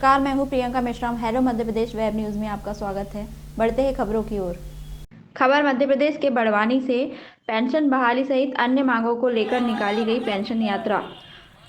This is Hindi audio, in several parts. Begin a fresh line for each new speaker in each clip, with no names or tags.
नमस्कार, मैं हूं Priyanka Mishra. Hello Madhya Pradesh web news में आपका स्वागत है। बढ़ते हैं खबरों की ओर। खबर मध्य प्रदेश के बड़वानी से पेंशन बहाली सहित अन्य मांगों को लेकर निकाली गई पेंशन यात्रा।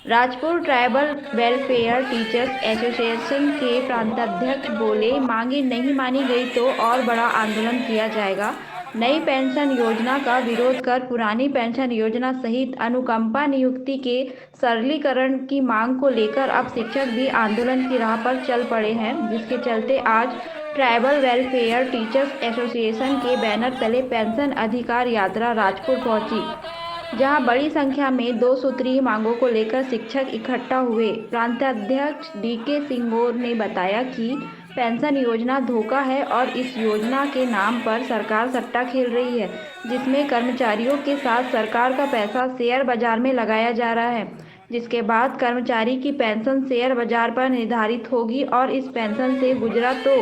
Rajpur tribal welfare teachers association के प्रांताध्यक्ष बोले, मांगे नहीं मानी गई तो और बड़ा आंदोलन किया जाएगा। नई पेंशन योजना का विरोध कर पुरानी पेंशन योजना सहित अनुकंपा नियुक्ति के सरलीकरण की मांग को लेकर अब शिक्षक भी आंदोलन की राह पर चल पड़े हैं, जिसके चलते आज ट्राइबल वेलफेयर टीचर्स एसोसिएशन के बैनर तले पेंशन अधिकार यात्रा राजपुर पहुंची, जहां बड़ी संख्या में 2 सूत्रीय मांगों को लेकर शिक्षक इकट्ठा हुए। प्रांताध्यक्ष डीके सिंगोर ने बताया कि पेंशन योजना धोखा है और इस योजना के नाम पर सरकार सट्टा खेल रही है, जिसमें कर्मचारियों के साथ सरकार का पैसा शेयर बाजार में लगाया जा रहा है, जिसके बाद कर्मचारी की पेंशन शेयर बाजार पर निर्धारित होगी और इस पेंशन से गुजरा तो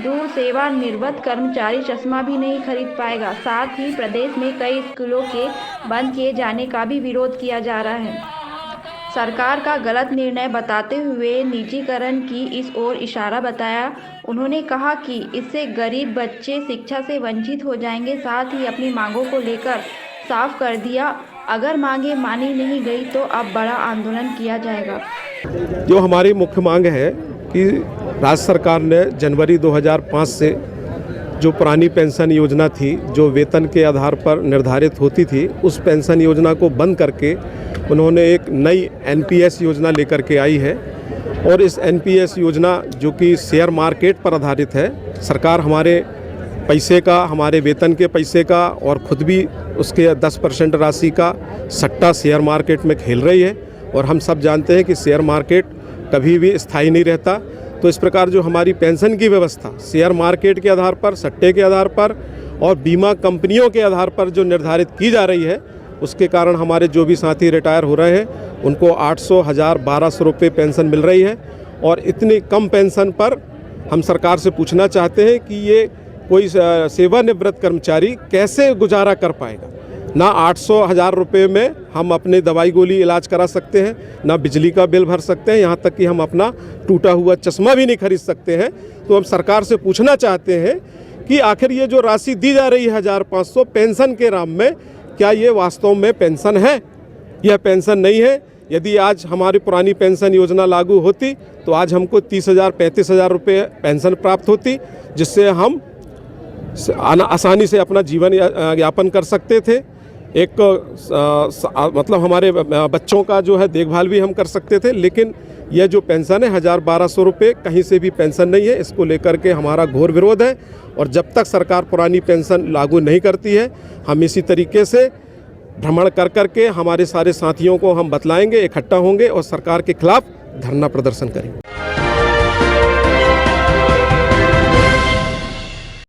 दूर सेवानिवृत्त कर्मचारी चश्मा भी नहीं खरीद पाएगा। साथ ही प्रदेश में कई स्कूलों के बंद किए जाने का भी विरोध किया जा रहा है। सरकार का गलत निर्णय बताते हुए निजीकरण की इस ओर इशारा बताया। उन्होंने कहा कि इससे गरीब बच्चे शिक्षा से वंचित हो जाएंगे। साथ ही अपनी मांगों को लेकर साफ कर दिया, अगर मांगे मानी नहीं गई तो अब बड़ा आंदोलन किया जाएगा।
जो हमारी मुख्य मांग है कि राज्य सरकार ने जनवरी 2005 से जो पुरानी पेंशन योजना थी, जो वेतन के आधार पर निर्धारित होती थी, उस पेंशन योजना को बंद करके उन्होंने एक नई एनपीएस योजना लेकर के आई है। और इस एनपीएस योजना जो कि शेयर मार्केट पर आधारित है, सरकार हमारे पैसे का, हमारे वेतन के पैसे का और खुद भी उसके 10% राशि का सट्टा शेयर मार्केट में खेल रही है। और हम सब जानते हैं कि शेयर मार्केट कभी भी स्थायी नहीं रहता। तो इस प्रकार जो हमारी पेंशन की व्यवस्था शेयर मार्केट के आधार पर, सट्टे के आधार पर और बीमा कंपनियों के आधार पर जो निर्धारित की जा रही है, उसके कारण हमारे जो भी साथी रिटायर हो रहे हैं उनको 800, 1000, 1200 रुपये पेंशन मिल रही है। और इतनी कम पेंशन पर हम सरकार से पूछना चाहते हैं कि ये कोई सेवानिवृत्त कर्मचारी कैसे गुजारा कर पाएगा। ना 800, 1000 रुपये में हम अपने दवाई गोली इलाज करा सकते हैं, ना बिजली का बिल भर सकते हैं, यहाँ तक कि हम अपना टूटा हुआ चश्मा भी नहीं खरीद सकते हैं। तो हम सरकार से पूछना चाहते हैं कि आखिर ये जो राशि दी जा रही है 1500 पेंशन के नाम में, क्या ये वास्तव में पेंशन है? यह पेंशन नहीं है। यदि आज हमारी पुरानी पेंशन योजना लागू होती तो आज हमको 30,000, 35,000 रुपये पेंशन प्राप्त होती, जिससे हम आसानी से अपना जीवन यापन कर सकते थे। एक मतलब हमारे बच्चों का जो है देखभाल भी हम कर सकते थे। लेकिन यह जो पेंशन है 1000-1200 रुपये कहीं से भी पेंशन नहीं है। इसको लेकर के हमारा घोर विरोध है। और जब तक सरकार पुरानी पेंशन लागू नहीं करती है, हम इसी तरीके से भ्रमण कर करके हमारे सारे साथियों को हम बतलाएंगे, इकट्ठा होंगे और सरकार के खिलाफ धरना प्रदर्शन करेंगे।